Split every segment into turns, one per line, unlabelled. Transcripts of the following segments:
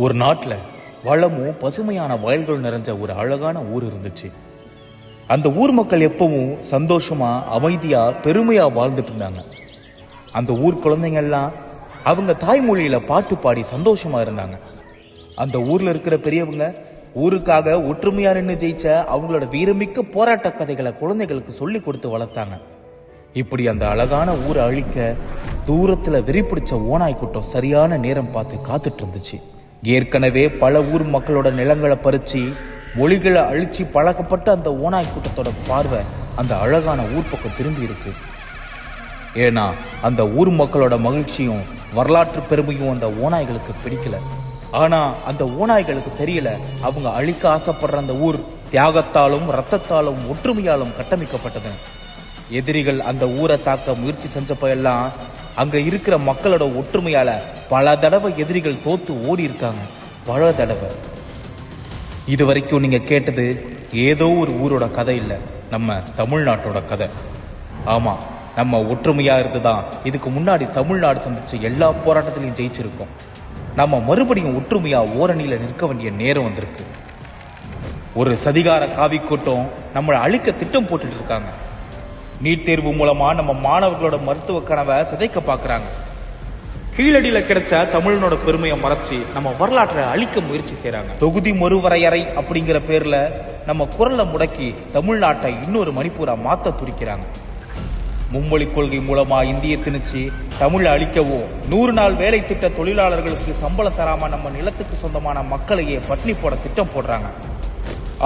ஒரு நாட்டுல வளமும் பசுமையான வயல்கள் நிறைஞ்ச ஒரு அழகான ஊர் இருந்துச்சு. அந்த ஊர் மக்கள் எப்பவும் சந்தோஷமா, அமைதியா, பெருமையா வாழ்ந்துட்டு இருந்தாங்க. அந்த ஊர் குழந்தைங்க எல்லாம் அவங்க தாய்மொழியில பாட்டு பாடி சந்தோஷமா இருந்தாங்க. அந்த ஊர்ல இருக்கிற பெரியவங்க ஊருக்காக ஒற்றுமையா நின்று ஜெயிச்ச அவங்களோட வீரமிக்க போராட்ட கதைகளை குழந்தைகளுக்கு சொல்லி கொடுத்து வளர்த்தாங்க. இப்படி அந்த அழகான ஊரை அழிக்க தூரத்துல வெறி பிடிச்ச ஓநாய் கூட்டம் சரியான நேரம் பார்த்து காத்துட்டு இருந்துச்சு. ஏற்கனவே பல ஊர் மக்களோட நிலங்களை பறிச்சு மொழிகளை அழிச்சு பழக்கப்பட்ட அந்த ஓநாய் கூட்டத்தோட பார்வை அந்த அழகான ஊர் பக்கம் திரும்பி இருக்கு. ஏன்னா அந்த ஊர் மக்களோட மகிழ்ச்சியும் வரலாற்று பெருமையும் அந்த ஓநாய்களுக்கு பிடிக்கல. ஆனா அந்த ஓநாய்களுக்கு தெரியல, அவங்க அழிக்க ஆசைப்படுற அந்த ஊர் தியாகத்தாலும் ரத்தத்தாலும் ஒற்றுமையாலும் கட்டமைக்கப்பட்டது. எதிரிகள் அந்த ஊரை தாக்க முயற்சி செஞ்சப்ப எல்லாம் அங்க இருக்கிற மக்களோட ஒற்றுமையால பல தடவை எதிரிகள் தோத்து ஓடி இருக்காங்க. பல தடவை. இது வரைக்கும் நீங்க கேட்டது ஏதோ ஒரு ஊரோட கதை இல்ல, நம்ம தமிழ்நாட்டோட கதை. ஆமா, நம்ம ஒற்றுமையா இருந்துதான் இதுக்கு முன்னாடி தமிழ்நாடு சந்திச்ச எல்லா போராட்டத்திலையும் ஜெயிச்சிருக்கோம். நம்ம மறுபடியும் ஒற்றுமையா ஓரணியில நிற்க வேண்டிய நேரம் வந்திருக்கு. ஒரு சதிகார காவி கூட்டம் நம்மளை அழிக்க திட்டம் போட்டுட்டு இருக்காங்க. நீட் தேர்வு மூலமா நம்ம மாணவர்களோட மருத்துவ கனவை சிதைக்க பாக்குறாங்க. கீழடியில கிடைச்ச தமிழனோட பெருமையை மறைச்சு நம்ம வரலாற்றை அழிக்க முயற்சி செய்யறாங்க. தொகுதி மறுவரையறை அப்படிங்கிற பேர்ல நம்ம குரலை முடக்கி தமிழ்நாட்டை இன்னொரு மணிப்பூரா மாத்த துடிக்கிறாங்க. மும்மொழி கொள்கை மூலமா இந்திய திணிச்சு தமிழை அழிக்கவும் 100 நாள் வேலை திட்ட தொழிலாளர்களுக்கு சம்பளம் தராம நம்ம நிலத்துக்கு சொந்தமான மக்களையே பட்டினி போட திட்டம் போடுறாங்க.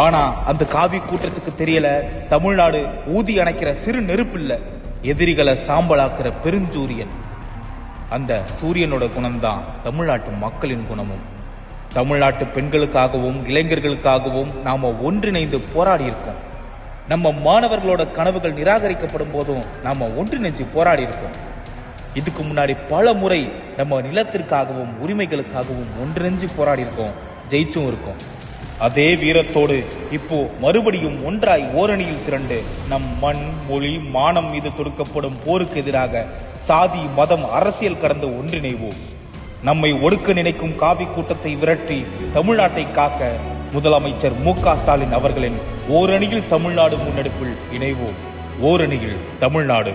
ஆனா அந்த காவி கூட்டத்துக்கு தெரியல, தமிழ்நாடு ஊதி அணைக்கிற சிறு நெருப்பு இல்ல, எதிரிகளை சாம்பலாக்குற பெருஞ்சூரியன். அந்த சூரியனோட குணம்தான் தமிழ்நாட்டு மக்களின் குணமும். தமிழ்நாட்டு பெண்களுக்காகவும் இளைஞர்களுக்காகவும் நாம ஒன்றிணைந்து போராடி இருக்கோம். நம்ம மாணவர்களோட கனவுகள் நிராகரிக்கப்படும் போதும் நாம ஒன்றிணைஞ்சு போராடி இருக்கோம். இதுக்கு முன்னாடி பல முறை நம்ம நிலத்திற்காகவும் உரிமைகளுக்காகவும் ஒன்றிணைஞ்சு போராடி இருக்கோம், ஜெயிச்சும் இருக்கோம். அதே வீரத்தோடு இப்போ மறுபடியும் ஒன்றாய் ஓரணியில் திரண்டு நம் மண், மொழி, மானம் மீது தொடுக்கப்படும் போருக்கு எதிராக சாதி, மதம், அரசியல் கடந்து ஒன்றிணைவோம். நம்மை ஒடுக்க நினைக்கும் காவி கூட்டத்தை விரட்டி தமிழ்நாட்டை காக்க முதலமைச்சர் மு.க. ஸ்டாலின் அவர்களின் ஓரணியில் தமிழ்நாடு முன்னெடுப்பில் இணைவோம். ஓரணியில் தமிழ்நாடு.